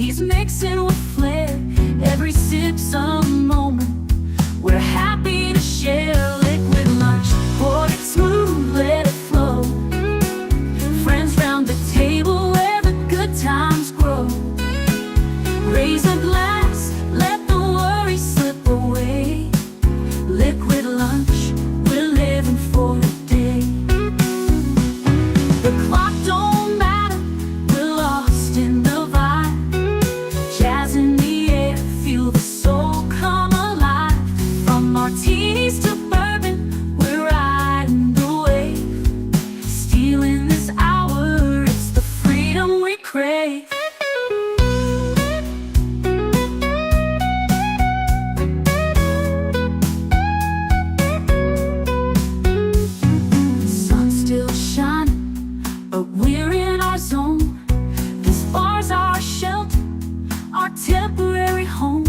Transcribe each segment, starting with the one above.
He's mixing with flair. Every sip's a moment. We're happy to share. Liquid lunch, pour it smooth, let it flow. Friends round the table where the good times grow. Raise a glass, let the worries slip away. Liquid lunch, we're living for the day. The clock don't matter, we're lost in the vibe. Jazz in the air, feel the soul come alive. From martinis to bourbon, we're riding the wave. Stealing this hour, it's the freedom we crave. Sun's still shining, but we're in our zone. This bar's our shelter, our temporary home.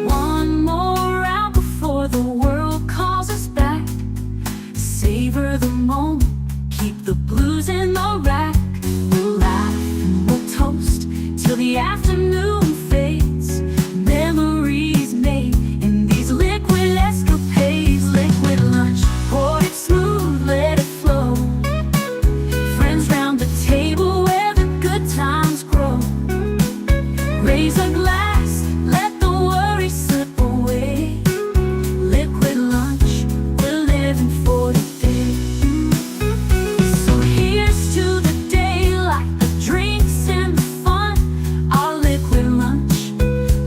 One more round before the world calls us back. Savor the moment, keep the blues in the rack. We'll laugh and we'll toast till the afternoon fades. Memories made in these liquid escapades. Liquid lunch, pour it smooth, let it flow. Friends round the table where the good times grow. Raise a glass, let the worries slip away. Liquid lunch, we're living for the day. So here's to the daylight, the drinks and the fun. Our liquid lunch,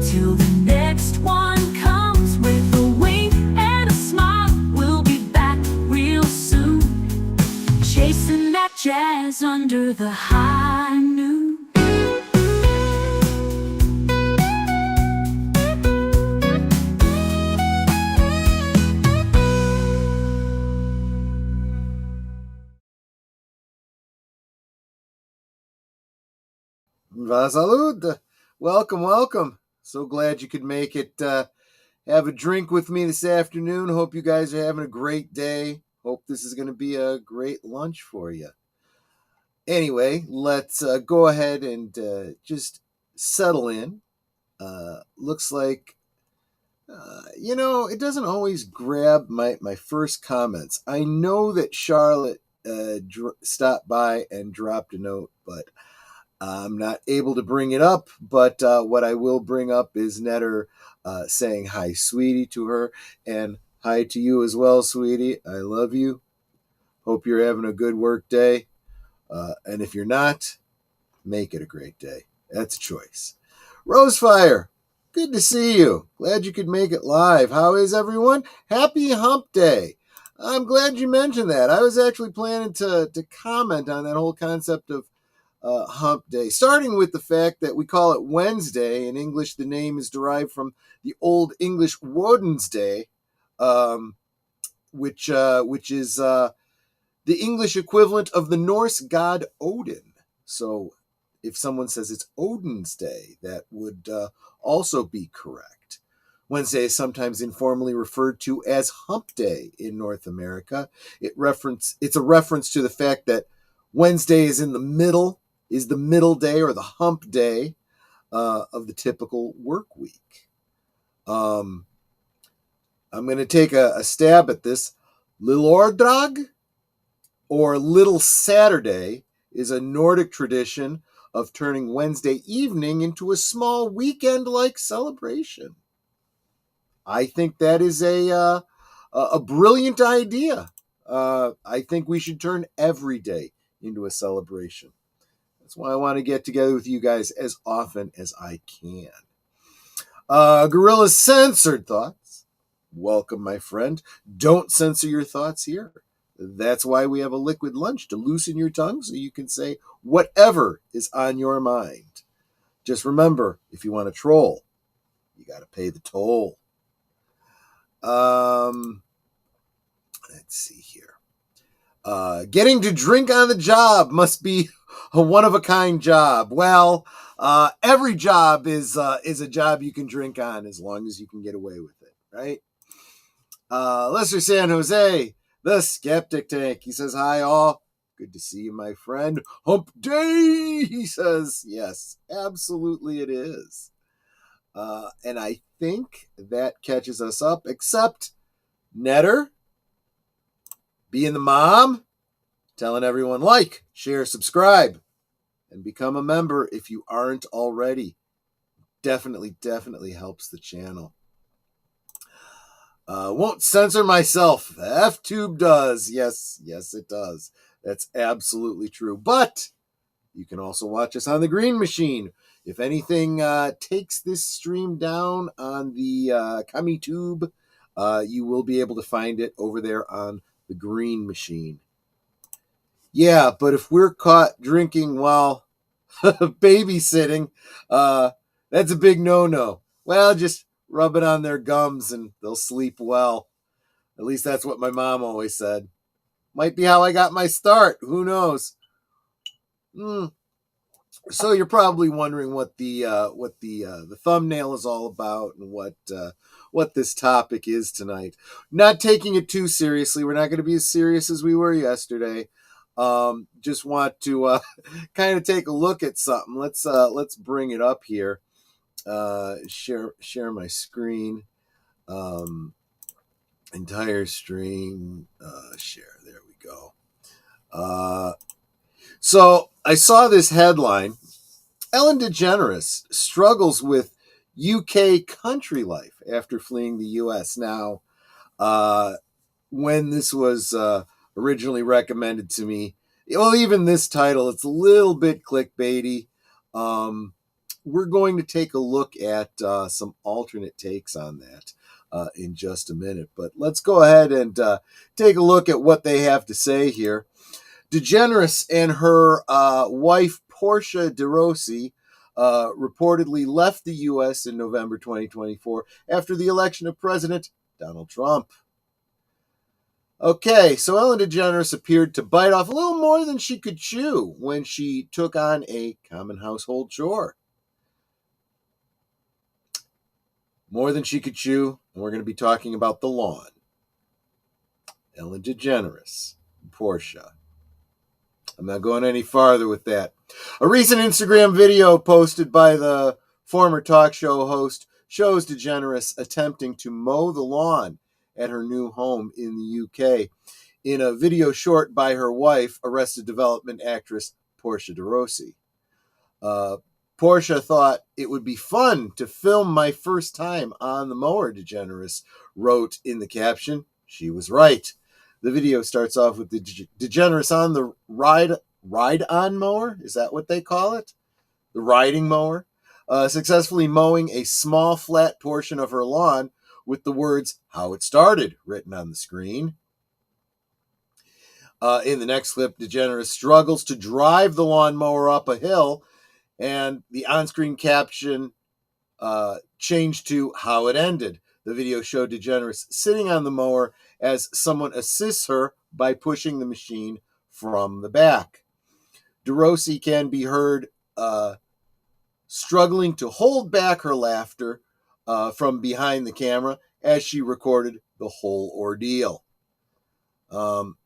till the next one comes. With a wink and a smile, we'll be back real soon. Chasing that jazz under the high noon. Salud. Welcome, welcome. So glad you could make it. Have a drink with me this afternoon. Hope you guys are having a great day. Hope this is going to be a great lunch for you. Anyway, let's go ahead and just settle in. Looks like, it doesn't always grab my first comments. I know that Charlotte stopped by and dropped a note, but I'm not able to bring it up. But what I will bring up is Netter saying hi, sweetie, to her, and hi to you as well, sweetie. I love you. Hope you're having a good work day. And if you're not, make it a great day. That's a choice. Rosefire, good to see you. Glad you could make it live. How is everyone? Happy Hump Day. I'm glad you mentioned that. I was actually planning to comment on that whole concept of Hump Day, starting with the fact that we call it Wednesday. In English, the name is derived from the Old English Woden's which is the English equivalent of the Norse god Odin. So if someone says it's Odin's Day, that would also be correct. Wednesday is sometimes informally referred to as Hump Day in North America. It's a reference to the fact that Wednesday is the middle day or the hump day of the typical work week. I'm going to take a stab at this. Lillordag, or Little Saturday, is a Nordic tradition of turning Wednesday evening into a small weekend-like celebration. I think that is a brilliant idea. I think we should turn every day into a celebration. That's why I want to get together with you guys as often as I can. Gorilla's censored thoughts. Welcome, my friend. Don't censor your thoughts here. That's why we have a liquid lunch, to loosen your tongue so you can say whatever is on your mind. Just remember, if you want to troll, you got to pay the toll. Let's see here. Getting to drink on the job must be a one-of-a-kind job. Well, every job is a job you can drink on as long as you can get away with it, right? Lester San Jose, the Skeptic Tank. He says, hi all. Good to see you, my friend. Hump day, he says. Yes, absolutely it is. And I think that catches us up, except Netter being the mom, telling everyone like, share, subscribe, and become a member if you aren't already. Definitely helps the channel. Won't censor myself. F-Tube does. Yes, it does. That's absolutely true. But you can also watch us on the Green Machine. If anything takes this stream down on the ComyTube, you will be able to find it over there on the Green Machine. Yeah, but if we're caught drinking while babysitting, that's a big no-no. Well, just rub it on their gums and they'll sleep well. At least that's what my mom always said. Might be how I got my start. Who knows? So you're probably wondering what the thumbnail is all about and what this topic is tonight. Not taking it too seriously. We're not going to be as serious as we were yesterday. Just want to kind of take a look at something. Let's bring it up here. Share my screen. Entire stream. Share. There we go. So I saw this headline. Ellen DeGeneres struggles with UK country life after fleeing the US. Now, when this was originally recommended to me, well, even this title, it's a little bit clickbaity. We're going to take a look at some alternate takes on that in just a minute. But let's go ahead and take a look at what they have to say here. DeGeneres and her wife, Portia de Rossi, reportedly left the U.S. in November 2024 after the election of President Donald Trump. Okay, so Ellen DeGeneres appeared to bite off a little more than she could chew when she took on a common household chore. More than she could chew, and we're going to be talking about the lawn. Ellen DeGeneres, Portia. I'm not going any farther with that. A recent Instagram video posted by the former talk show host shows DeGeneres attempting to mow the lawn at her new home in the UK in a video short by her wife, Arrested Development actress Portia de Rossi. Portia thought it would be fun to film my first time on the mower, DeGeneres wrote in the caption. She was right. The video starts off with the DeGeneres on the ride-on mower. Is that what they call it? The riding mower. Successfully mowing a small flat portion of her lawn with the words, "How it started," written on the screen. In the next clip, DeGeneres struggles to drive the lawnmower up a hill, and the on-screen caption changed to "How it ended." The video showed DeGeneres sitting on the mower as someone assists her by pushing the machine from the back. De Rossi can be heard struggling to hold back her laughter from behind the camera as she recorded the whole ordeal. Notice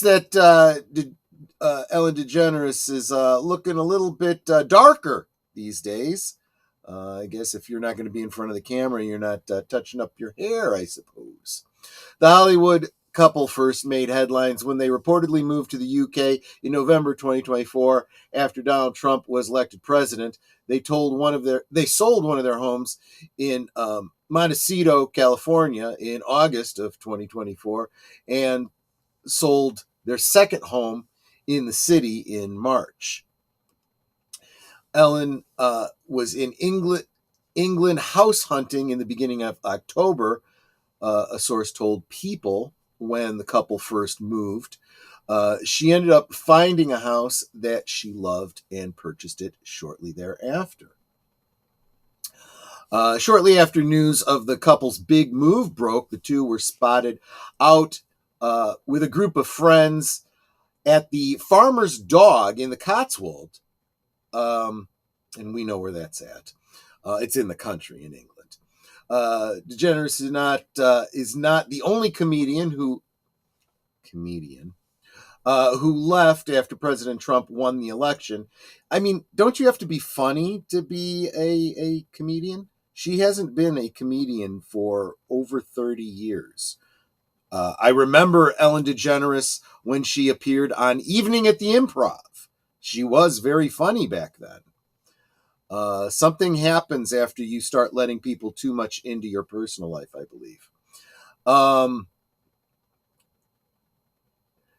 that Ellen DeGeneres is looking a little bit darker these days. I guess if you're not going to be in front of the camera, you're not touching up your hair, I suppose. The Hollywood couple first made headlines when they reportedly moved to the UK in November 2024 after Donald Trump was elected president. They sold one of their homes in Montecito, California in August of 2024 and sold their second home in the city in March. Ellen was in England house hunting in the beginning of October, a source told People, when the couple first moved. She ended up finding a house that she loved and purchased it shortly thereafter. Shortly after news of the couple's big move broke, the two were spotted out with a group of friends at the Farmer's Dog in the Cotswold. And we know where that's at. It's in the country in England. DeGeneres is not the only comedian who left after President Trump won the election. I mean, don't you have to be funny to be a comedian? She hasn't been a comedian for over 30 years. I remember Ellen DeGeneres when she appeared on Evening at the Improv. She was very funny back then. Something happens after you start letting people too much into your personal life, I believe.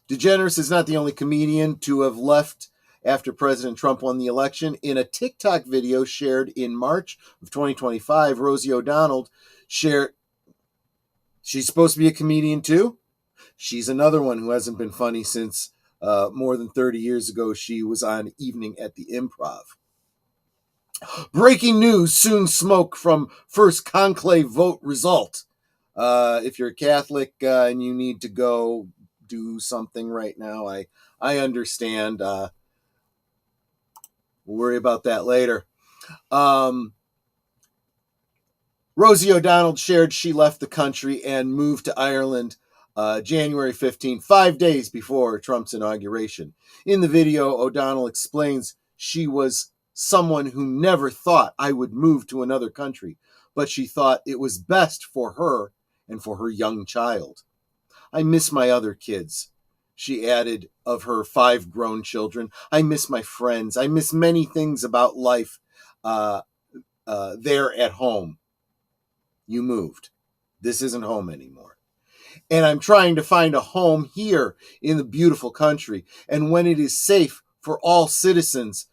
DeGeneres is not the only comedian to have left after President Trump won the election. In a TikTok video shared in March of 2025, Rosie O'Donnell shared, she's supposed to be a comedian too. She's another one who hasn't been funny since more than 30 years ago. She was on Evening at the Improv. Breaking news, soon smoke from first conclave vote result. If you're a Catholic and you need to go do something right now, I understand. We'll worry about that later. Rosie O'Donnell shared she left the country and moved to Ireland January 15, 5 days before Trump's inauguration. In the video, O'Donnell explains she was someone who never thought I would move to another country, but she thought it was best for her and for her young child. I miss my other kids, she added of her 5 grown children. I miss my friends. I miss many things about life there at home. You moved. This isn't home anymore. And I'm trying to find a home here in the beautiful country. And when it is safe for all citizens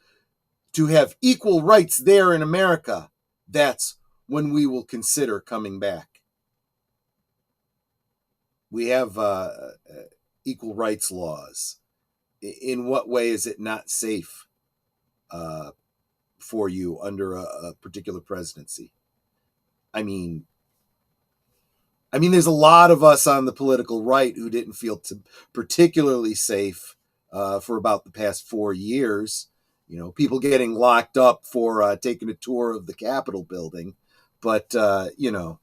to have equal rights there in America, that's when we will consider coming back. We have equal rights laws. In what way is it not safe for you under a particular presidency? I mean, there's a lot of us on the political right who didn't feel particularly safe for about the past 4 years. You know, people getting locked up for taking a tour of the Capitol building. But, you know,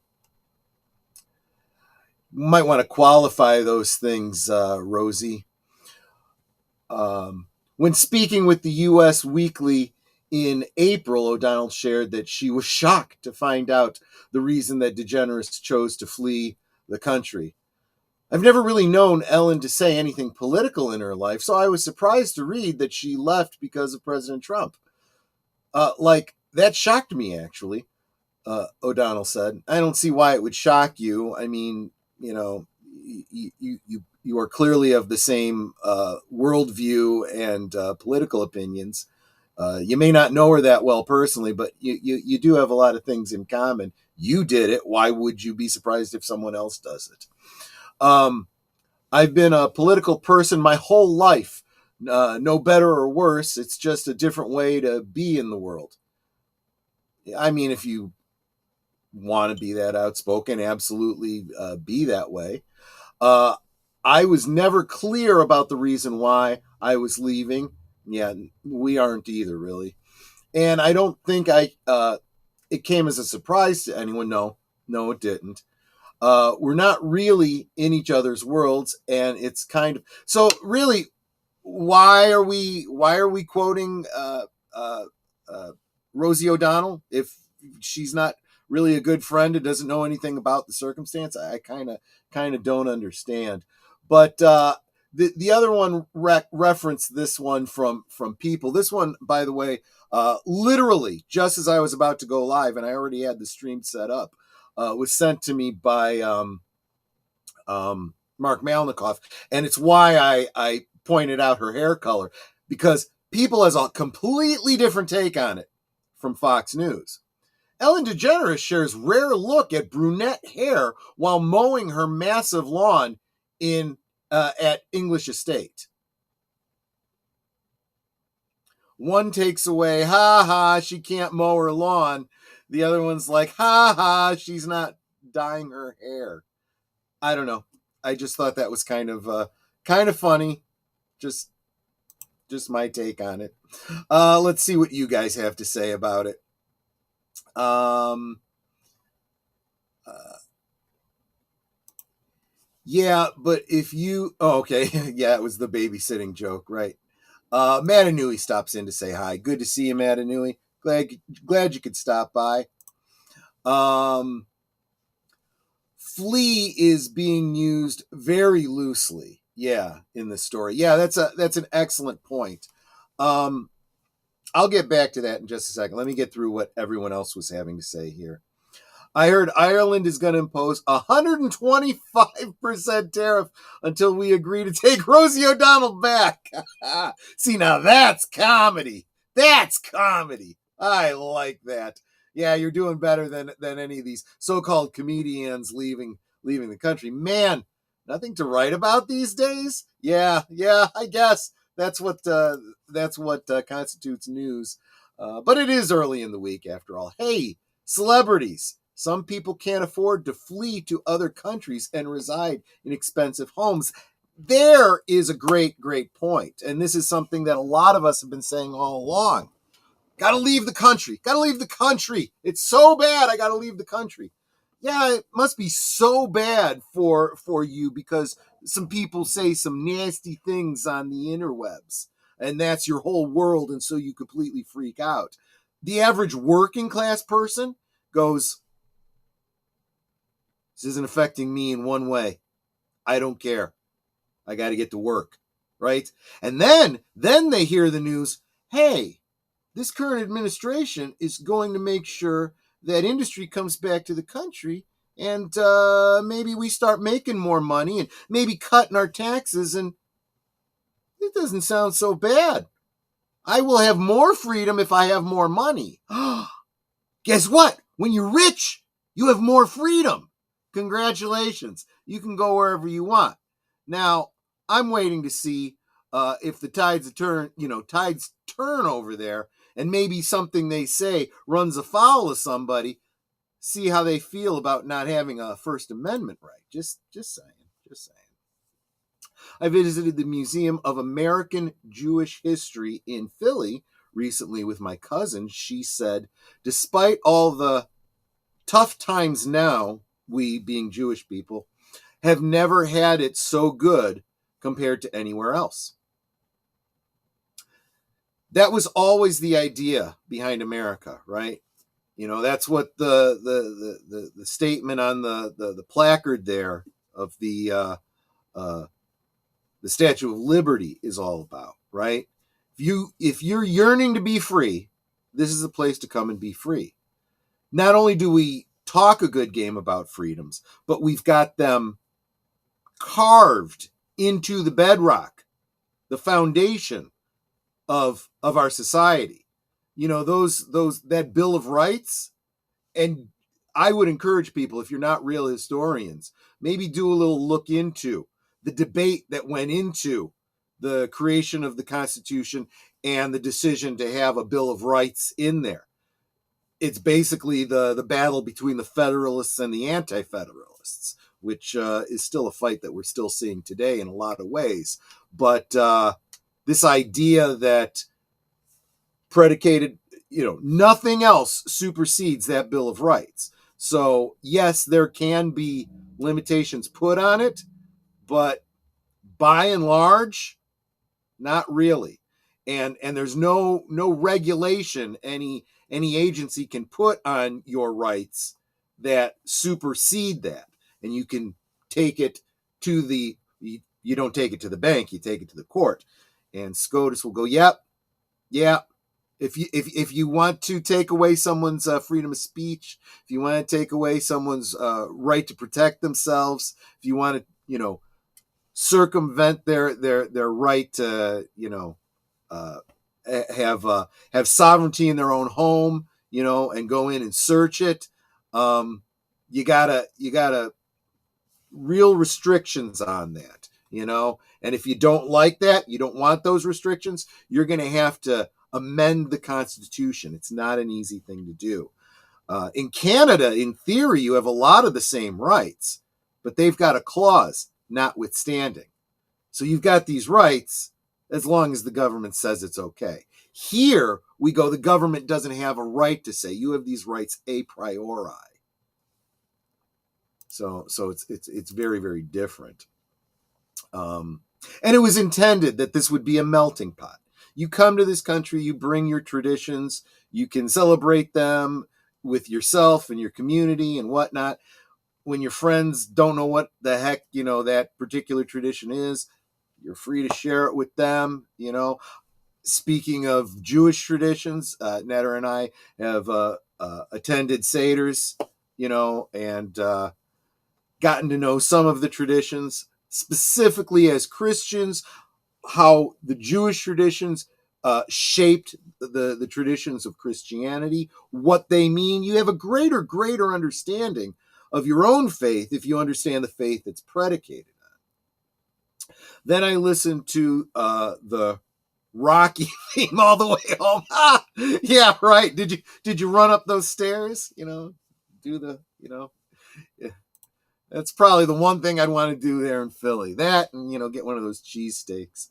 you might want to qualify those things, Rosie. When speaking with the U.S. Weekly in April, O'Donnell shared that she was shocked to find out the reason that DeGeneres chose to flee the country. I've never really known Ellen to say anything political in her life, so I was surprised to read that she left because of President Trump. That shocked me, actually, O'Donnell said. I don't see why it would shock you. I mean, you know, you are clearly of the same worldview and political opinions. You may not know her that well personally, but you do have a lot of things in common. You did it. Why would you be surprised if someone else does it? I've been a political person my whole life. No better or worse. It's just a different way to be in the world. I mean, if you want to be that outspoken, absolutely be that way. I was never clear about the reason why I was leaving. Yeah, we aren't either, really. And I don't think it came as a surprise to anyone. No, it didn't. We're not really in each other's worlds, and it's kind of so. Really, why are we quoting Rosie O'Donnell if she's not really a good friend and doesn't know anything about the circumstance? I kind of don't understand. But the other one referenced this one from People. This one, by the way, literally just as I was about to go live, and I already had the stream set up, was sent to me by Mark Malnikoff, and it's why I pointed out her hair color, because People has a completely different take on it from Fox News. Ellen DeGeneres shares rare look at brunette hair while mowing her massive lawn at English Estate. One takes away, ha ha, she can't mow her lawn. The other one's like, ha ha, she's not dyeing her hair. I don't know. I just thought that was kind of funny. Just my take on it. Let's see what you guys have to say about it. Yeah, but if you... Oh, okay. Yeah, it was the babysitting joke, right? Madanui stops in to say hi. Good to see you, Madanui. Glad you could stop by. Flea is being used very loosely. Yeah, in the story. Yeah, that's an excellent point. I'll get back to that in just a second. Let me get through what everyone else was having to say here. I heard Ireland is going to impose a 125% tariff until we agree to take Rosie O'Donnell back. See, now that's comedy. That's comedy. I like that. Yeah, you're doing better than any of these so-called comedians leaving the country. Man, nothing to write about these days. Yeah, I guess that's what constitutes news. But it is early in the week after all. Hey, celebrities. Some people can't afford to flee to other countries and reside in expensive homes. There is a great point. And this is something that a lot of us have been saying all along. Got to leave the country. Got to leave the country. It's so bad. I got to leave the country. Yeah, it must be so bad for you because some people say some nasty things on the interwebs. And that's your whole world. And so you completely freak out. The average working class person goes, this isn't affecting me in one way. I don't care. I got to get to work, right? And then they hear the news, hey, this current administration is going to make sure that industry comes back to the country and maybe we start making more money and maybe cutting our taxes, and it doesn't sound so bad. I will have more freedom if I have more money. Guess what? When you're rich, you have more freedom. Congratulations. You can go wherever you want. Now, I'm waiting to see if the tides turn over there, and maybe something they say runs afoul of somebody. See how they feel about not having a First Amendment right. Just saying. I visited the Museum of American Jewish History in Philly recently with my cousin. She said, despite all the tough times now, we being Jewish people have never had it so good compared to anywhere else. That was always the idea behind America, right? You know, that's what the statement on the placard there of the Statue of Liberty is all about, right? If you're yearning to be free, this is a place to come and be free. Not only do we talk a good game about freedoms, but we've got them carved into the bedrock, the foundation of our society. You know, that Bill of Rights. And I would encourage people, if you're not real historians, maybe do a little look into the debate that went into the creation of the Constitution and the decision to have a Bill of Rights in there. It's basically the battle between the Federalists and the Anti-Federalists, which is still a fight that we're still seeing today in a lot of ways. But this idea that predicated, nothing else supersedes that Bill of Rights. So yes, there can be limitations put on it, but by and large, not really. And there's no regulation any agency can put on your rights that supersede that. And you can take it to you don't take it to the bank, you take it to the court. And SCOTUS will go, yep. If you want to take away someone's freedom of speech, if you want to take away someone's right to protect themselves, if you want to, circumvent their right to, have sovereignty in their own home, and go in and search it, you gotta real restrictions on that, and if you don't like that, you don't want those restrictions, you're going to have to amend the Constitution. It's not an easy thing to do. In Canada, in theory, you have a lot of the same rights, but they've got a clause notwithstanding. So you've got these rights as long as the government says it's okay. Here we go, the government doesn't have a right to say you have these rights a priori. So it's very, very different. And it was intended that this would be a melting pot. You come to this country, you bring your traditions, you can celebrate them with yourself and your community and whatnot. When your friends don't know what the heck, that particular tradition is, you're free to share it with them. Speaking of Jewish traditions, Netter and I have attended Seders, and gotten to know some of the traditions, specifically as Christians, how the Jewish traditions shaped the traditions of Christianity, what they mean. You have a greater understanding of your own faith if you understand the faith that's predicated on. Then I listened to the Rocky theme all the way home. Yeah, right. Did you run up those stairs? Do the Yeah. That's probably the one thing I'd want to do there in Philly. That and get one of those cheesesteaks.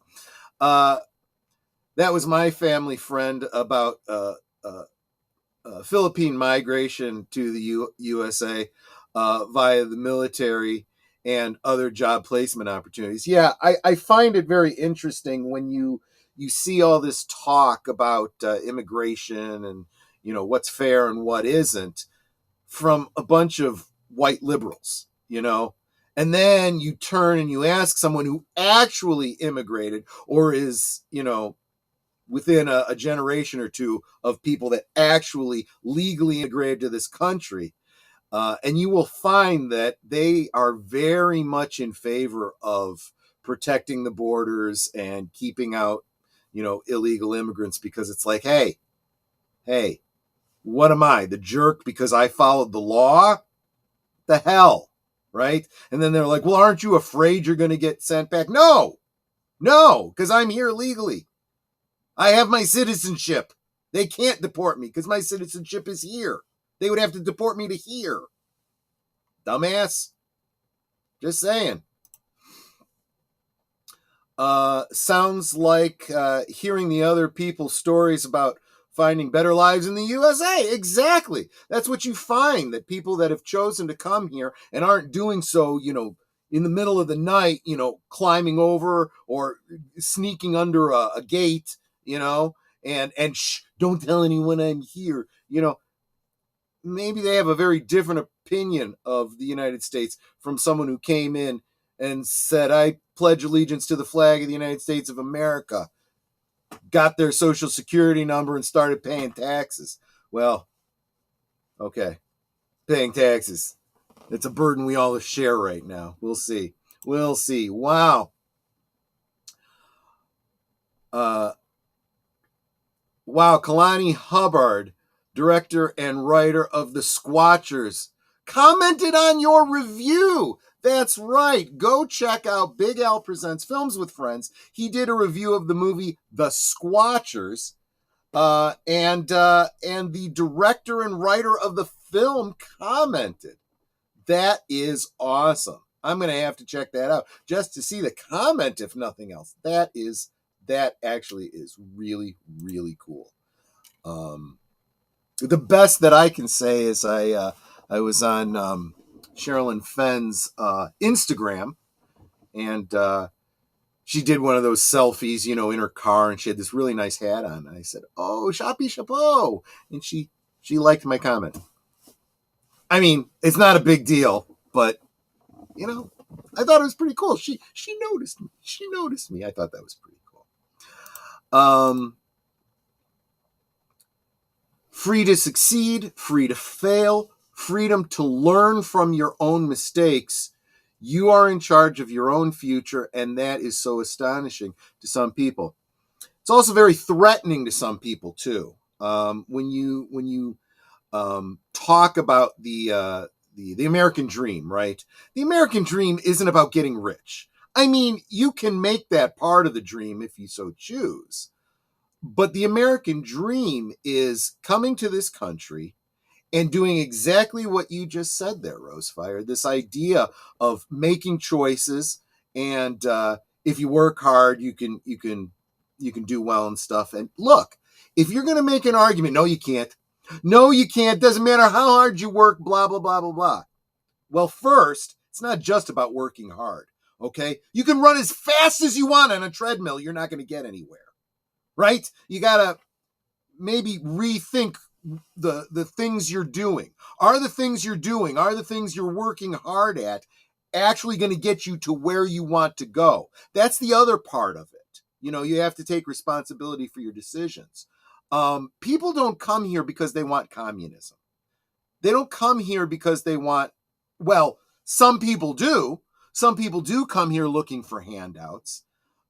That was my family friend about Philippine migration to the USA via the military and other job placement opportunities. Yeah, I find it very interesting when you see all this talk about immigration and what's fair and what isn't from a bunch of white liberals, and then you turn and you ask someone who actually immigrated or is, within a generation or two of people that actually legally immigrated to this country. And you will find that they are very much in favor of protecting the borders and keeping out, illegal immigrants, because it's like, hey, what am I, the jerk because I followed the law? The hell, right? And then they're like, well, aren't you afraid you're going to get sent back? No, because I'm here legally. I have my citizenship. They can't deport me because my citizenship is here. They would have to deport me to here. Dumbass. Just saying. Sounds like hearing the other people's stories about finding better lives in the USA. Exactly. That's what you find, that people that have chosen to come here and aren't doing so, in the middle of the night, climbing over or sneaking under a gate, and shh, don't tell anyone I'm here. Maybe they have a very different opinion of the United States from someone who came in and said, I pledge allegiance to the flag of the United States of America, got their social security number and started paying taxes. Well, okay, paying taxes. It's a burden we all share right now. We'll see. Wow. Wow, Kalani Hubbard, director and writer of The Squatchers, commented on your review. That's right. Go check out Big Al Presents Films with Friends. He did a review of the movie The Squatchers, and the director and writer of the film commented. That is awesome. I'm going to have to check that out just to see the comment, if nothing else. That actually is really, really cool. The best that I can say is I was on Sherilyn Fenn's Instagram, and she did one of those selfies, in her car, and she had this really nice hat on. And I said, "Oh, Shoppy Chapeau," and she liked my comment. I mean, it's not a big deal, but I thought it was pretty cool. She noticed me. I thought that was pretty cool. Free to succeed, free to fail, freedom to learn from your own mistakes. You are in charge of your own future, and that is so astonishing to some people. It's also very threatening to some people too. When you talk about the American dream, right? The American dream isn't about getting rich. I mean, you can make that part of the dream if you so choose. But the American dream is coming to this country and doing exactly what you just said there, Rosefire. This idea of making choices, and if you work hard, you can do well and stuff. And look, if you're going to make an argument, no, you can't. Doesn't matter how hard you work, blah, blah, blah, blah, blah. Well, first, it's not just about working hard, okay? You can run as fast as you want on a treadmill. You're not going to get anywhere, right? You got to maybe rethink the things you're doing. Are the things you're working hard at actually going to get you to where you want to go? That's the other part of it. You have to take responsibility for your decisions. People don't come here because they want communism. They don't come here because they want, well, some people do. Some people do come here looking for handouts.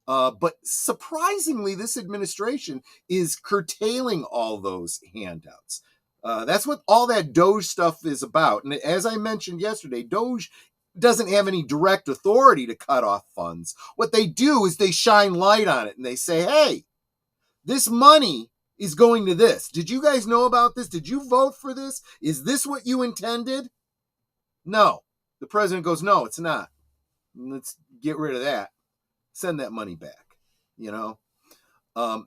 But surprisingly, this administration is curtailing all those handouts. That's what all that Doge stuff is about. And as I mentioned yesterday, Doge doesn't have any direct authority to cut off funds. What they do is they shine light on it and they say, hey, this money is going to this. Did you guys know about this? Did you vote for this? Is this what you intended? No. The president goes, no, it's not. Let's get rid of that. Send that money back.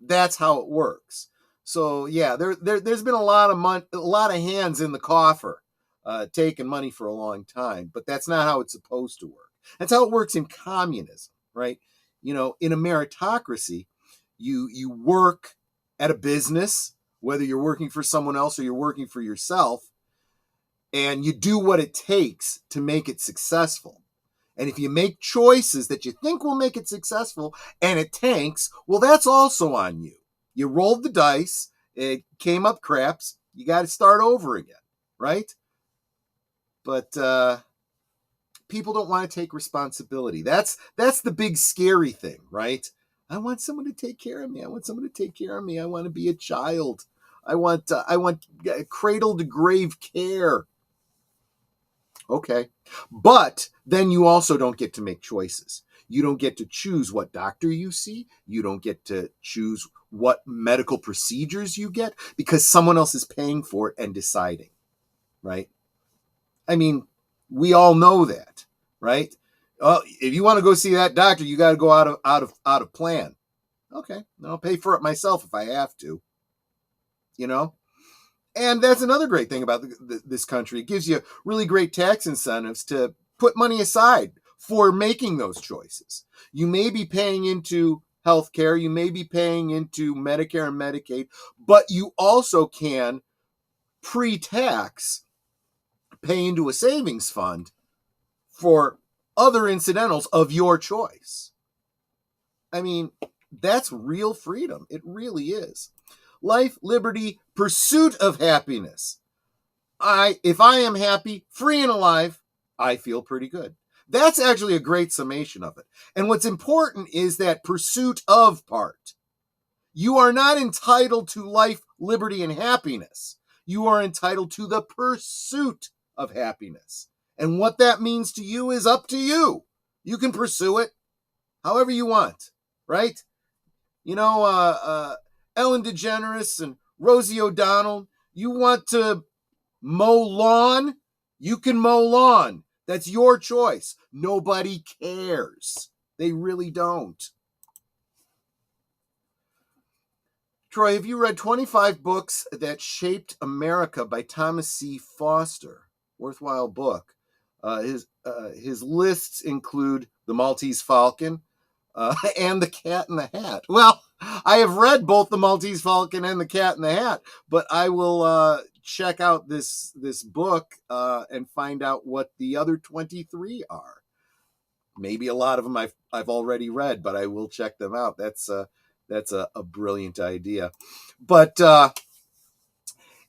That's how it works. So yeah, there's been a lot of hands in the coffer taking money for a long time, but that's not how it's supposed to work. That's how it works in communism, right? In a meritocracy, you work at a business, whether you're working for someone else or you're working for yourself, and you do what it takes to make it successful. And if you make choices that you think will make it successful and it tanks, well, that's also on you. You rolled the dice, it came up craps, you got to start over again, right? But people don't want to take responsibility. That's the big scary thing, right? I want someone to take care of me. I want to be a child. I want cradle to grave care. Okay. But then you also don't get to make choices. You don't get to choose what doctor you see. You don't get to choose what medical procedures you get because someone else is paying for it and deciding, right? I mean, we all know that, right? If you want to go see that doctor, you got to go out of plan. Okay, I'll pay for it myself if I have to. And that's another great thing about this country. It gives you really great tax incentives to put money aside for making those choices. You may be paying into healthcare, you may be paying into Medicare and Medicaid, but you also can pre-tax pay into a savings fund for other incidentals of your choice. I mean, that's real freedom. It really is. Life, liberty, pursuit of happiness. If I am happy, free and alive, I feel pretty good. That's actually a great summation of it. And what's important is that pursuit of part. You are not entitled to life, liberty, and happiness. You are entitled to the pursuit of happiness. And what that means to you is up to you. You can pursue it however you want, right? Ellen DeGeneres and Rosie O'Donnell, you want to mow lawn? You can mow lawn. That's your choice. Nobody cares. They really don't. Troy, have you read 25 Books That Shaped America by Thomas C. Foster? Worthwhile book. His lists include The Maltese Falcon and The Cat in the Hat. Well, I have read both The Maltese Falcon and The Cat in the Hat, but I will check out this book and find out what the other 23 are. Maybe a lot of them I've already read, but I will check them out. That's a brilliant idea. But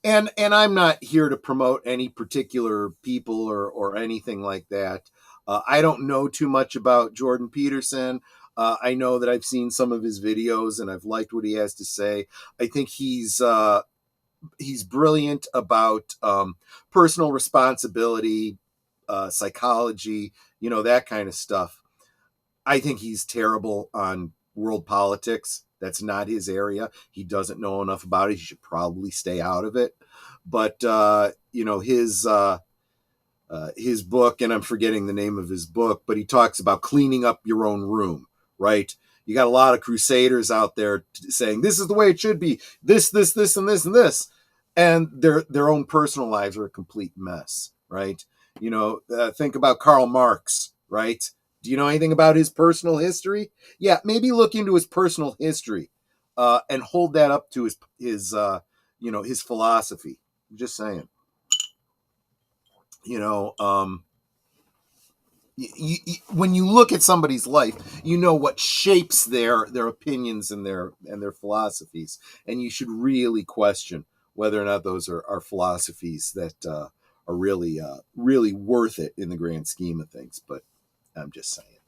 and I'm not here to promote any particular people or anything like that. I don't know too much about Jordan Peterson. I know that I've seen some of his videos and I've liked what he has to say. I think he's brilliant about personal responsibility, psychology, that kind of stuff. I think he's terrible on world politics. That's not his area. He doesn't know enough about it. He should probably stay out of it. But his book, and I'm forgetting the name of his book, but he talks about cleaning up your own room, right? You got a lot of crusaders out there saying this is the way it should be. This, and this, and this. And their own personal lives are a complete mess, right? Think about Karl Marx, right? Do you know anything about his personal history? Yeah, maybe look into his personal history and hold that up to his philosophy. I'm just saying. When you look at somebody's life, you know what shapes their opinions and their philosophies, and you should really question whether or not those are philosophies that are really worth it in the grand scheme of things. But I'm just saying.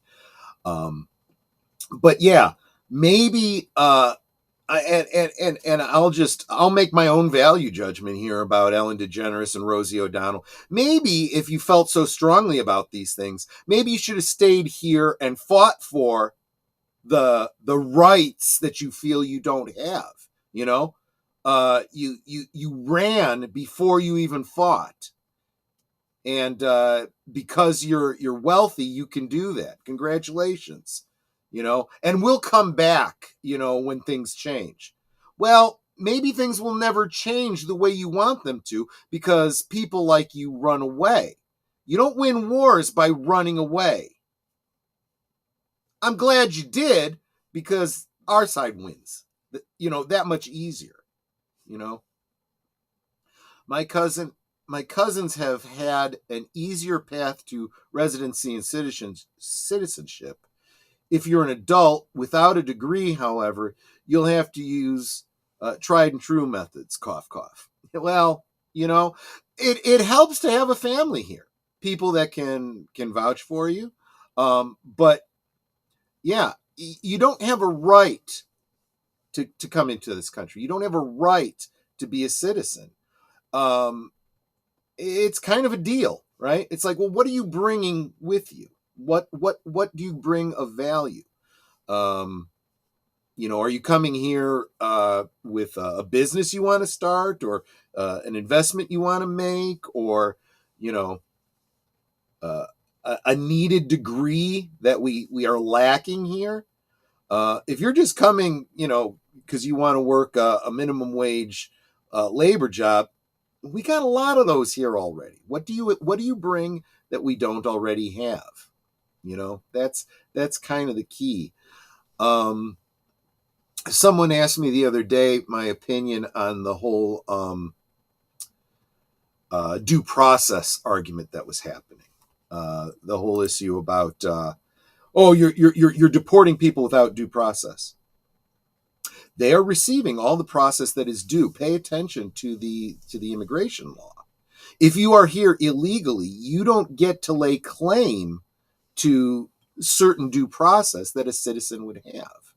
But yeah, maybe and I'll make my own value judgment here about Ellen DeGeneres and Rosie O'Donnell. Maybe if you felt so strongly about these things, maybe you should have stayed here and fought for the rights that you feel you don't have. You ran before you even fought. And because you're wealthy, you can do that. Congratulations. And we'll come back, when things change. Well, maybe things will never change the way you want them to because people like you run away. You don't win wars by running away. I'm glad you did because our side wins. That much easier. My cousins have had an easier path to residency and citizenship. If you're an adult without a degree, however, you'll have to use tried and true methods. Cough, cough. Well, it helps to have a family here, people that can vouch for you. But yeah, you don't have a right to come into this country. You don't have a right to be a citizen. It's kind of a deal, right? It's like, well, what are you bringing with you? What do you bring of value? Are you coming here with a business you want to start, or an investment you want to make, or a needed degree that we are lacking here? If you're just coming, because you want to work a minimum wage labor job, we got a lot of those here already. What do you bring that we don't already have? That's kind of the key. Someone asked me the other day my opinion on the whole due process argument that was happening. The whole issue about you're deporting people without due process. They are receiving all the process that is due. Pay attention to the immigration law. If you are here illegally, you don't get to lay claim to certain due process that a citizen would have.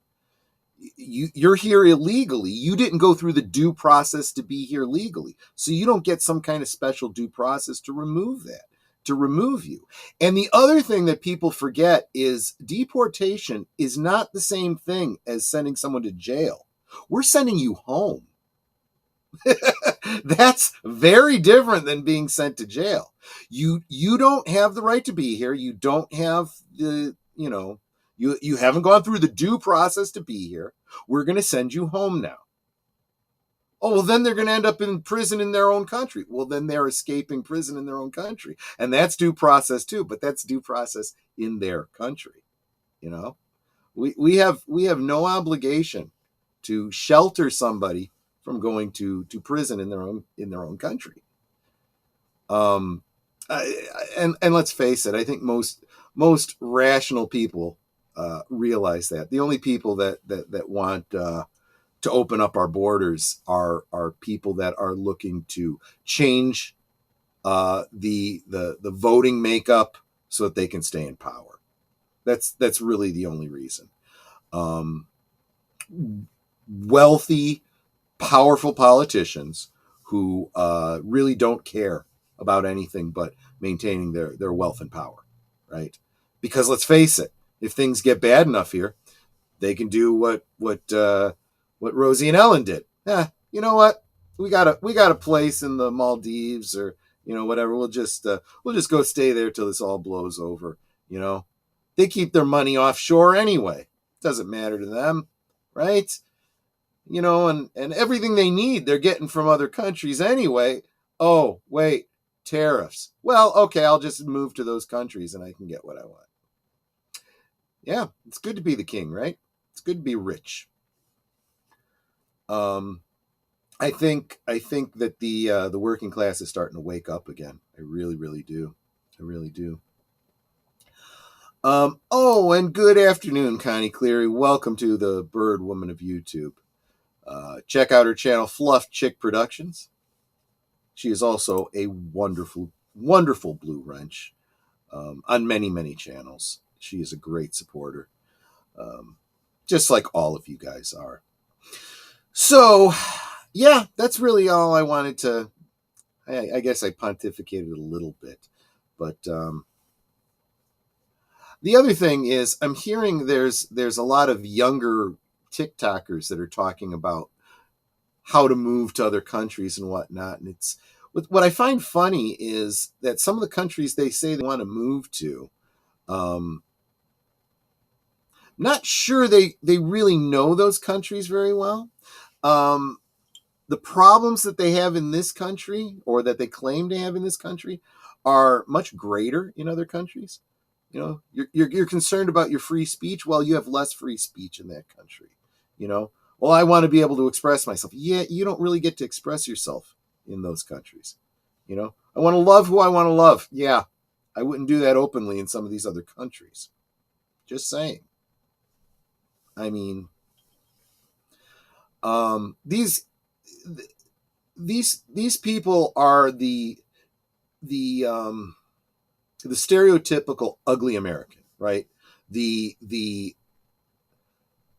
You're here illegally. You didn't go through the due process to be here legally. So you don't get some kind of special due process to remove you. And the other thing that people forget is deportation is not the same thing as sending someone to jail. We're sending you home. That's very different than being sent to jail. You don't have the right to be here. You don't have the, you haven't gone through the due process to be here. We're going to send you home now. Oh, well, then they're going to end up in prison in their own country. Well, then they're escaping prison in their own country. And that's due process too, but that's due process in their country. We have no obligation to shelter somebody from going to prison in their own country. And let's face it, I think most rational people realize that. The only people that want to open up our borders are people that are looking to change the voting makeup so that they can stay in power. That's really the only reason. Wealthy, powerful politicians who really don't care about anything but maintaining their wealth and power, right? Because let's face it, if things get bad enough here, they can do what Rosie and Ellen did. You know what? We got a place in the Maldives or whatever. We'll just go stay there till this all blows over. They keep their money offshore anyway. It doesn't matter to them, right? And everything they need they're getting from other countries anyway. Oh, wait, tariffs. Well, okay, I'll just move to those countries and I can get what I want. Yeah, it's good to be the king, right? It's good to be rich. I think that the working class is starting to wake up again. I really, really do. I really do. Oh, and good afternoon, Connie Cleary. Welcome to the Bird Woman of YouTube. Check out her channel, Fluff Chick Productions. She is also a wonderful, wonderful blue wrench on many, many channels. She is a great supporter, just like all of you guys are. So, yeah, that's really all I wanted to. I guess I pontificated a little bit, but the other thing is I'm hearing there's a lot of younger TikTokers that are talking about how to move to other countries and whatnot. And it's what I find funny is that some of the countries they say they want to move to, not sure they really know those countries very well. The problems that they have in this country, or that they claim to have in this country, are much greater in other countries. You know, you're concerned about your free speech. Well, you have less free speech in that country. You know, well, I want to be able to express myself. Yeah, you don't really get to express yourself in those countries. You know, I want to love who I want to love. Yeah, I wouldn't do that openly in some of these other countries. Just saying. I mean, these people are the stereotypical ugly American, right? The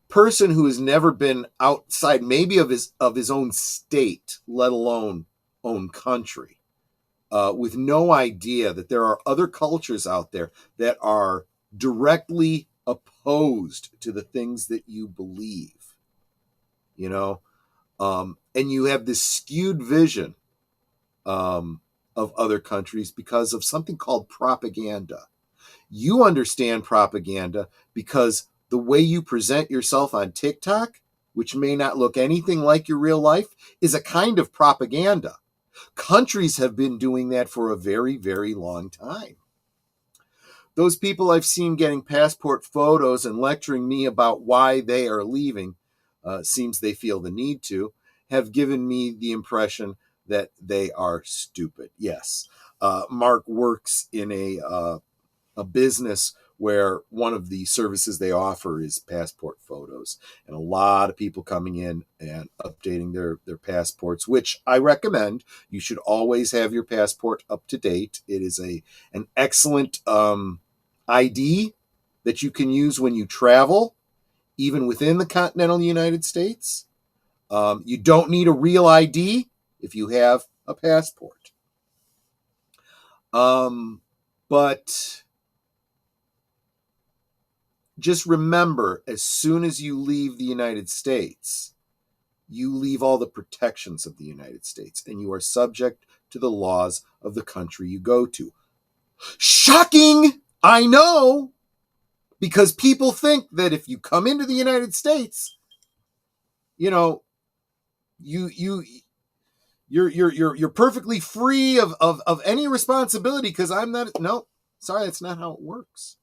person who has never been outside maybe of his own state, let alone own country, with no idea that there are other cultures out there that are directly opposed to the things that you believe, you know, and you have this skewed vision of other countries because of something called propaganda. You understand propaganda because the way you present yourself on TikTok, which may not look anything like your real life, is a kind of propaganda. Countries have been doing that for a very, very long time. Those people I've seen getting passport photos and lecturing me about why they are leaving, seems they feel the need to, have given me the impression that they are stupid. Yes, Mark works in a business where one of the services they offer is passport photos, and a lot of people coming in and updating their passports, which I recommend. You should always have your passport up to date. It is an excellent ID that you can use when you travel, even within the continental United States. You don't need a real ID if you have a passport. But just remember, as soon as you leave the United States, you leave all the protections of the United States, and you are subject to the laws of the country you go to. Shocking! I know! Because people think that if you come into the United States, you know, you're perfectly free of any responsibility, because I'm not. No, sorry, that's not how it works.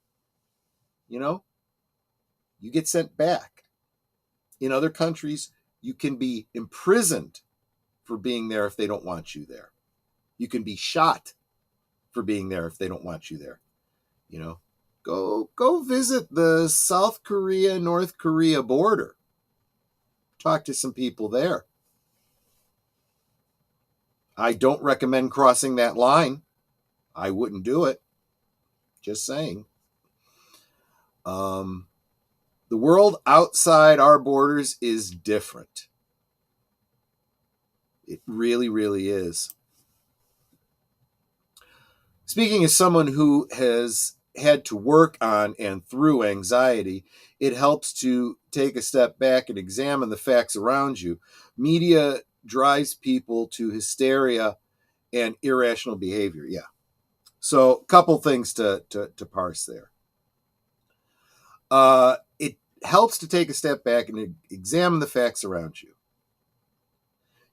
You know, you get sent back. In other countries, you can be imprisoned for being there if they don't want you there. You can be shot for being there if they don't want you there. You know, go visit the South Korea, North Korea border. Talk to some people there. I don't recommend crossing that line. I wouldn't do it. Just saying. The world outside our borders is different. It really, really is. Speaking as someone who has had to work on and through anxiety, it helps to take a step back and examine the facts around you. Media drives people to hysteria and irrational behavior. Yeah. So a couple things to parse there. It helps to take a step back and examine the facts around you.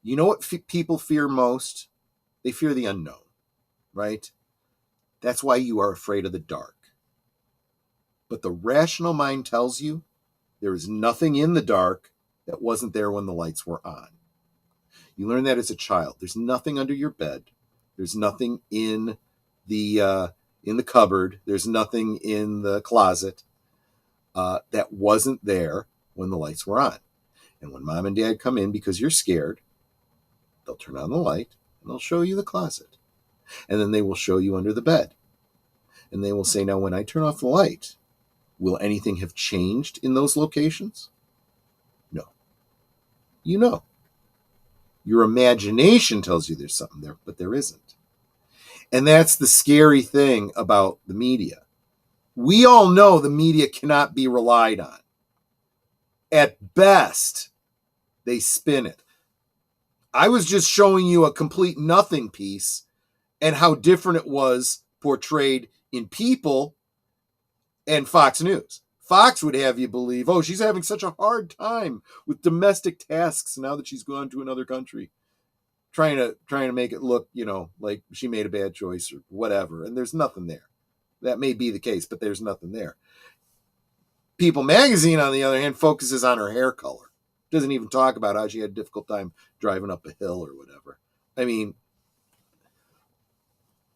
You know what people fear most? They fear the unknown. right? That's why you are afraid of the dark. But the rational mind tells you there is nothing in the dark that wasn't there when the lights were on. You learn that as a child. There's nothing under your bed. There's nothing in the cupboard. There's nothing in the closet that wasn't there when the lights were on. And when mom and dad come in because you're scared, they'll turn on the light and they'll show you the closet. And then they will show you under the bed. And they will say, now, when I turn off the light, will anything have changed in those locations? No. You know. Your imagination tells you there's something there, but there isn't. And that's the scary thing about the media. We all know the media cannot be relied on. At best, they spin it. I was just showing you a complete nothing piece and how different it was portrayed in People and Fox News. Fox would have you believe, oh, she's having such a hard time with domestic tasks now that she's gone to another country, trying to make it look, like she made a bad choice or whatever. And there's nothing there. That may be the case, but there's nothing there. People magazine, on the other hand, focuses on her hair color. Doesn't even talk about how she had a difficult time driving up a hill or whatever. I mean,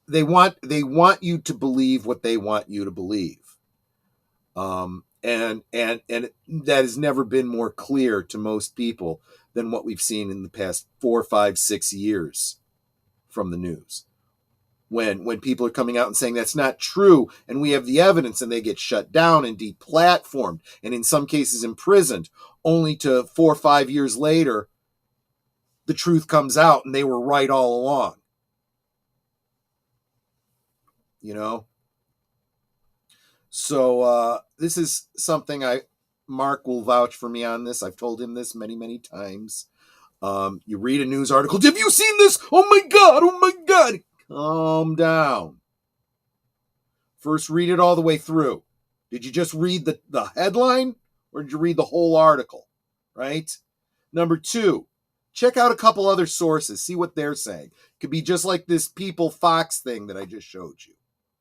they want you to believe what they want you to believe. And that has never been more clear to most people than what we've seen in the past 4, 5, 6 years from the news. When people are coming out and saying that's not true, and we have the evidence, and they get shut down and deplatformed, and in some cases imprisoned, only to 4 or 5 years later, the truth comes out and they were right all along. So this is something Mark will vouch for me on this. I've told him this many, many times. You read a news article. Have you seen this? Oh my God. Calm down. First, read it all the way through. Did you just read the headline, or did you read the whole article? Right? Number 2, check out a couple other sources. See what they're saying. Could be just like this People Fox thing that I just showed you,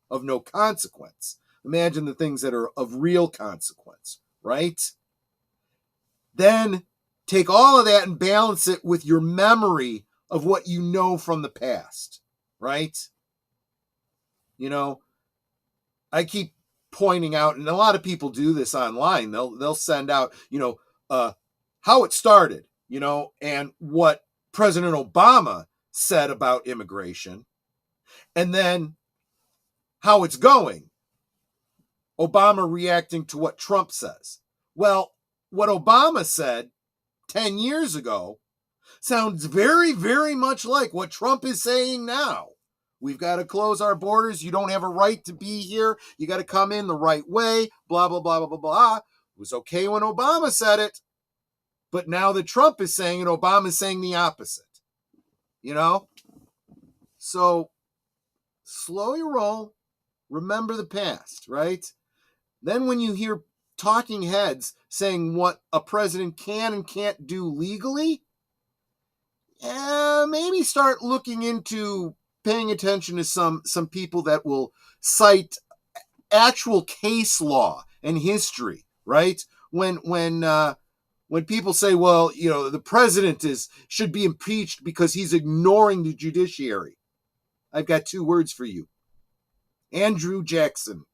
of no consequence. Imagine the things that are of real consequence, right? Then take all of that and balance it with your memory of what you know from the past, right? I keep pointing out, and a lot of people do this online. They'll send out, how it started, and what President Obama said about immigration, and then how it's going. Obama reacting to what Trump says. Well, what Obama said 10 years ago sounds very, very much like what Trump is saying now. We've got to close our borders. You don't have a right to be here. You got to come in the right way. Blah, blah, blah, blah, blah, blah. It was okay when Obama said it. But now that Trump is saying it, Obama is saying the opposite. So slow your roll. Remember the past, right? Then when you hear talking heads saying what a president can and can't do legally, maybe start looking into paying attention to some people that will cite actual case law and history, right? When people say, well, the president should be impeached because he's ignoring the judiciary, I've got 2 words for you. Andrew Jackson.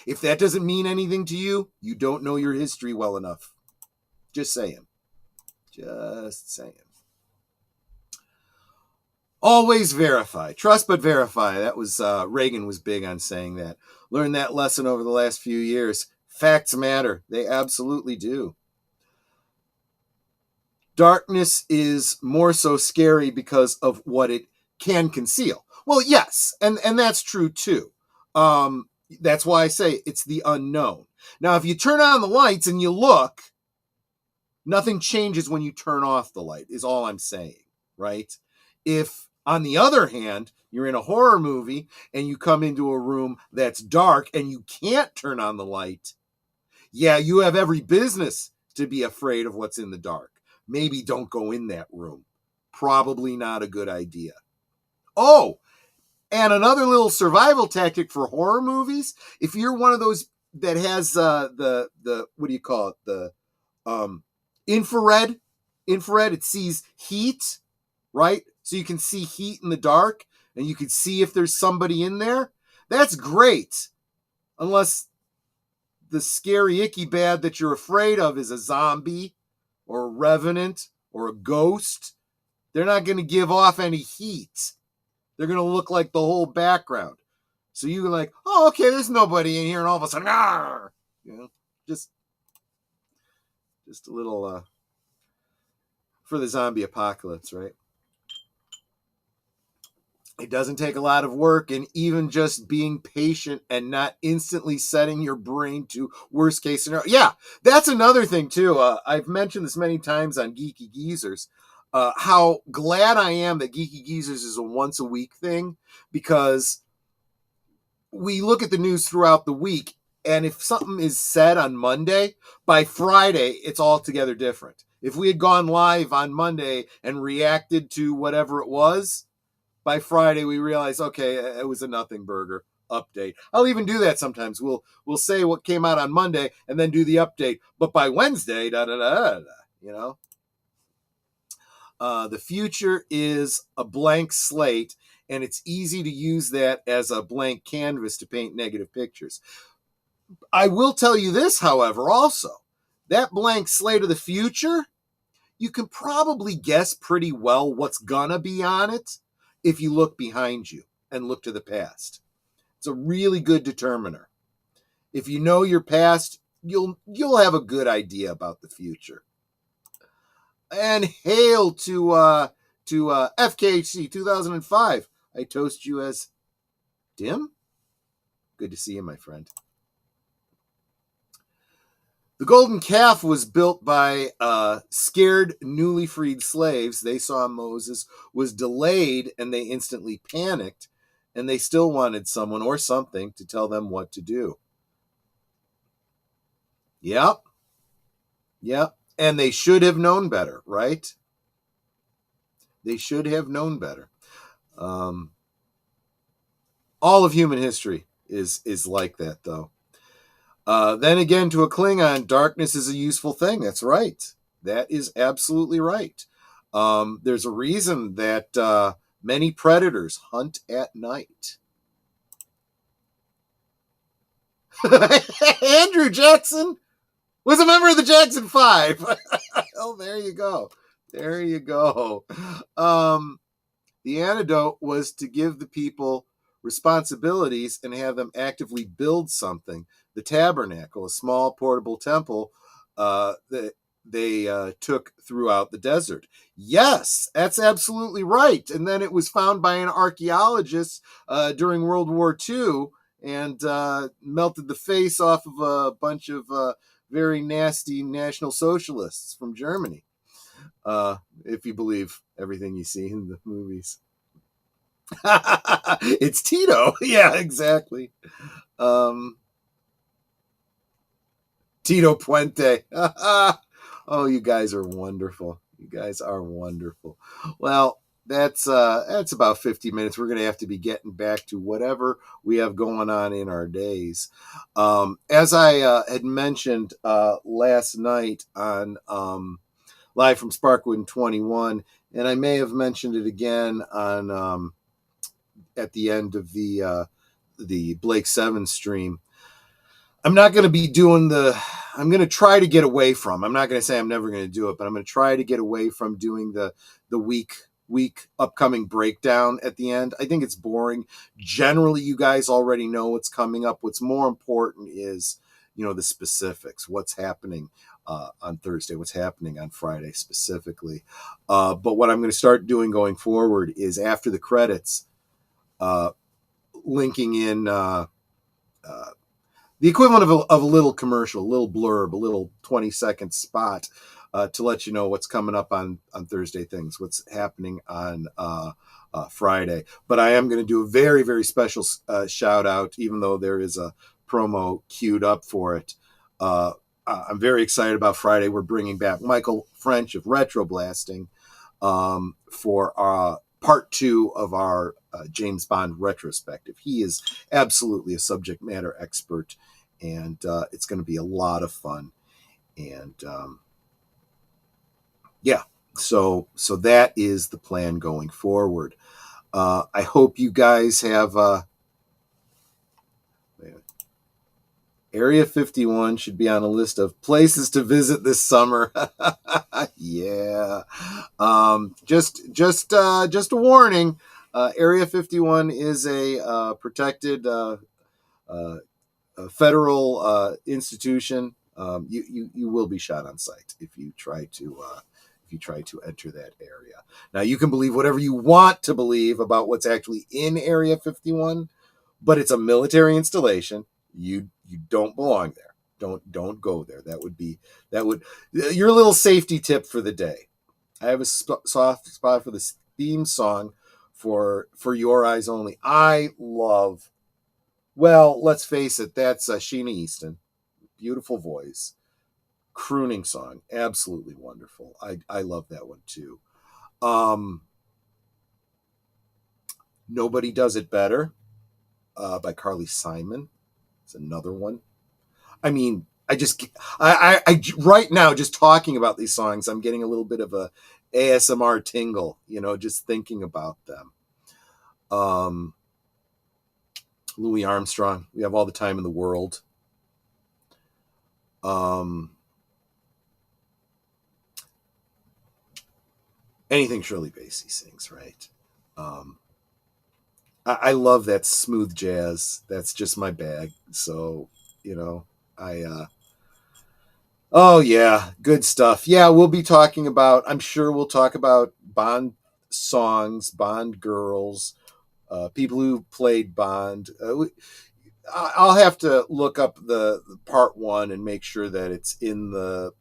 If that doesn't mean anything to you, you don't know your history well enough. Just saying. Always verify. Trust but verify. That was Reagan was big on saying that. Learned that lesson over the last few years. Facts matter. They absolutely do. Darkness is more so scary because of what it can conceal. Well, yes, and that's true too. That's why I say it's the unknown. Now, if you turn on the lights and you look, nothing changes when you turn off the light, is all I'm saying, right? If, on the other hand, you're in a horror movie and you come into a room that's dark and you can't turn on the light, yeah, you have every business to be afraid of what's in the dark. Maybe don't go in that room. Probably not a good idea. Oh, And another little survival tactic for horror movies, if you're one of those that has the what do you call it, the infrared, it sees heat, right? So you can see heat in the dark, and you can see if there's somebody in there. That's great, unless the scary icky bad that you're afraid of is a zombie or a revenant or a ghost. They're not going to give off any heat. They're going to look like the whole background. So you're like, oh, okay, there's nobody in here, and all of a sudden, just a little for the zombie apocalypse, right? It doesn't take a lot of work, and even just being patient and not instantly setting your brain to worst case scenario. Yeah, that's another thing too. I've mentioned this many times on Geeky Geezers. How glad I am that Geeky Geezers is a once a week thing, because we look at the news throughout the week, and if something is said on Monday, by Friday, it's altogether different. If we had gone live on Monday and reacted to whatever it was, by Friday we realize, okay, it was a nothing burger update. I'll even do that sometimes. We'll say what came out on Monday and then do the update. But by Wednesday, you know. The future is a blank slate, and it's easy to use that as a blank canvas to paint negative pictures. I will tell you this, however, also. That blank slate of the future, you can probably guess pretty well what's gonna be on it if you look behind you and look to the past. It's a really good determiner. If you know your past, you'll have a good idea about the future. And hail to FKHC 2005. I toast you as Dim. Good to see you, my friend. The golden calf was built by scared, newly freed slaves. They saw Moses was delayed, and they instantly panicked, and they still wanted someone or something to tell them what to do. Yep. And they should have known better, right? They should have known better. All of human history is like that, though. Then again, to a Klingon, darkness is a useful thing. That's right. That is absolutely right. There's a reason that many predators hunt at night. Andrew Jackson was a member of the Jackson 5. Oh, there you go. The antidote was to give the people responsibilities and have them actively build something. The tabernacle, a small portable temple that they took throughout the desert. Yes, that's absolutely right. And then it was found by an archaeologist during World War II and melted the face off of a bunch of very nasty National Socialists from Germany. If you believe everything you see in the movies. It's Tito. Yeah, exactly. Tito Puente. Oh, you guys are wonderful. Well, that's about 50 minutes. We're going to have to be getting back to whatever we have going on in our days. As I had mentioned last night on Live from Sparkwood 21, and I may have mentioned it again on at the end of the Blake 7 stream. I'm not going to be doing I'm going to try to get away from, I'm not going to say I'm never going to do it, but I'm going to try to get away from doing the week upcoming breakdown at the end. I think it's boring. Generally, you guys already know what's coming up. What's more important is, the specifics, what's happening on Thursday, what's happening on Friday specifically. But what I'm going to start doing going forward is after the credits, linking in the equivalent of a little commercial, a little blurb, a little 20-second spot to let you know what's coming up on Thursday things, what's happening on Friday. But I am going to do a very, very special shout out, even though there is a promo queued up for it. I'm very excited about Friday. We're bringing back Michael French of Retro Blasting for part 2 of our James Bond retrospective. He is absolutely a subject matter expert, and it's going to be a lot of fun. And yeah, so that is the plan going forward. I hope you guys have Area 51 should be on a list of places to visit this summer. Yeah. Just a warning. Area 51 is a protected federal institution. You will be shot on sight if you try to enter that area. Now, you can believe whatever you want to believe about what's actually in Area 51, but it's a military installation. You don't belong there. Don't go there. That would your little safety tip for the day. I have a soft spot for this theme song for Your Eyes Only. I love, well, let's face it, that's Sheena Easton. Beautiful voice. Crooning song. Absolutely wonderful. I love that one too. Nobody Does It Better by Carly Simon. It's another one. I mean, I right now, just talking about these songs, I'm getting a little bit of a ASMR tingle, just thinking about them. Louis Armstrong, We Have All the Time in the World. Anything Shirley Bassey sings, right? I love that smooth jazz. That's just my bag. So, oh yeah, good stuff. Yeah, I'm sure we'll talk about Bond songs, Bond girls, people who played Bond. I'll have to look up the part 1 and make sure that it's in the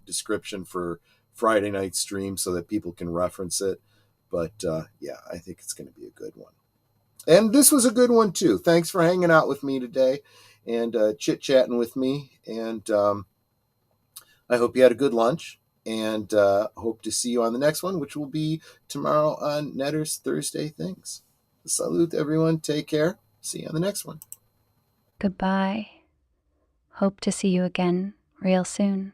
description for Friday night stream so that people can reference it. But yeah, I think it's going to be a good one. And this was a good one too. Thanks for hanging out with me today and chit-chatting with me. And I hope you had a good lunch, and hope to see you on the next one, which will be tomorrow on Netter's Thursday Things. Salute, everyone. Take care. See you on the next one. Goodbye. Hope to see you again real soon.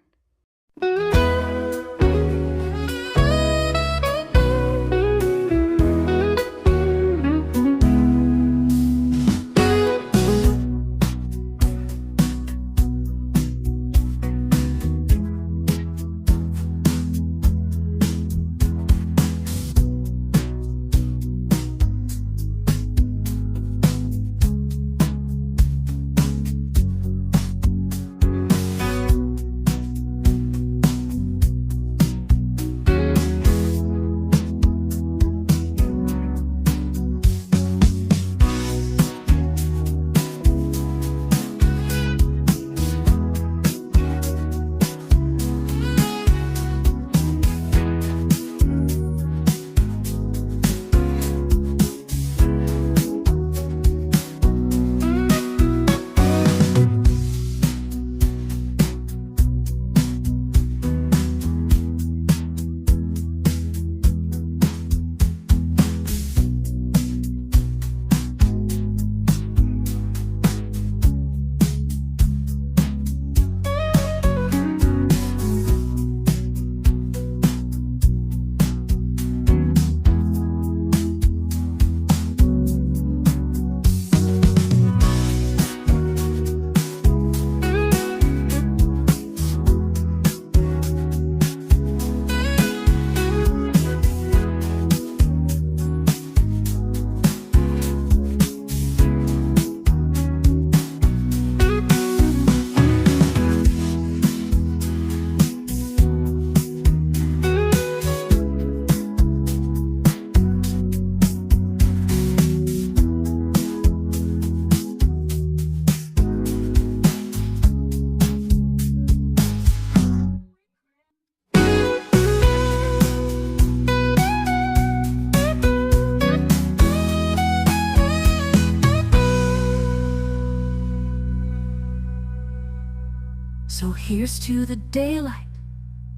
So here's to the daylight,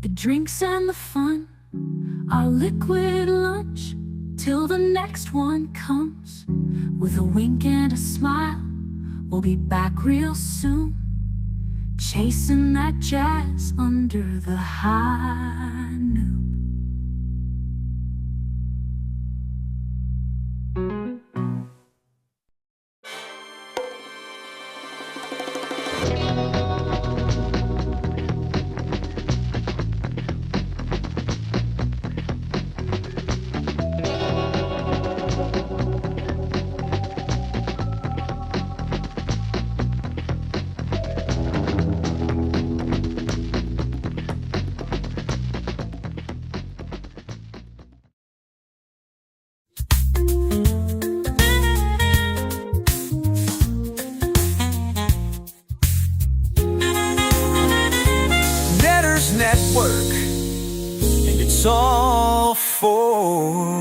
the drinks and the fun, our liquid lunch, till the next one comes. With a wink and a smile, we'll be back real soon, chasing that jazz under the high noon. Network, and it's all for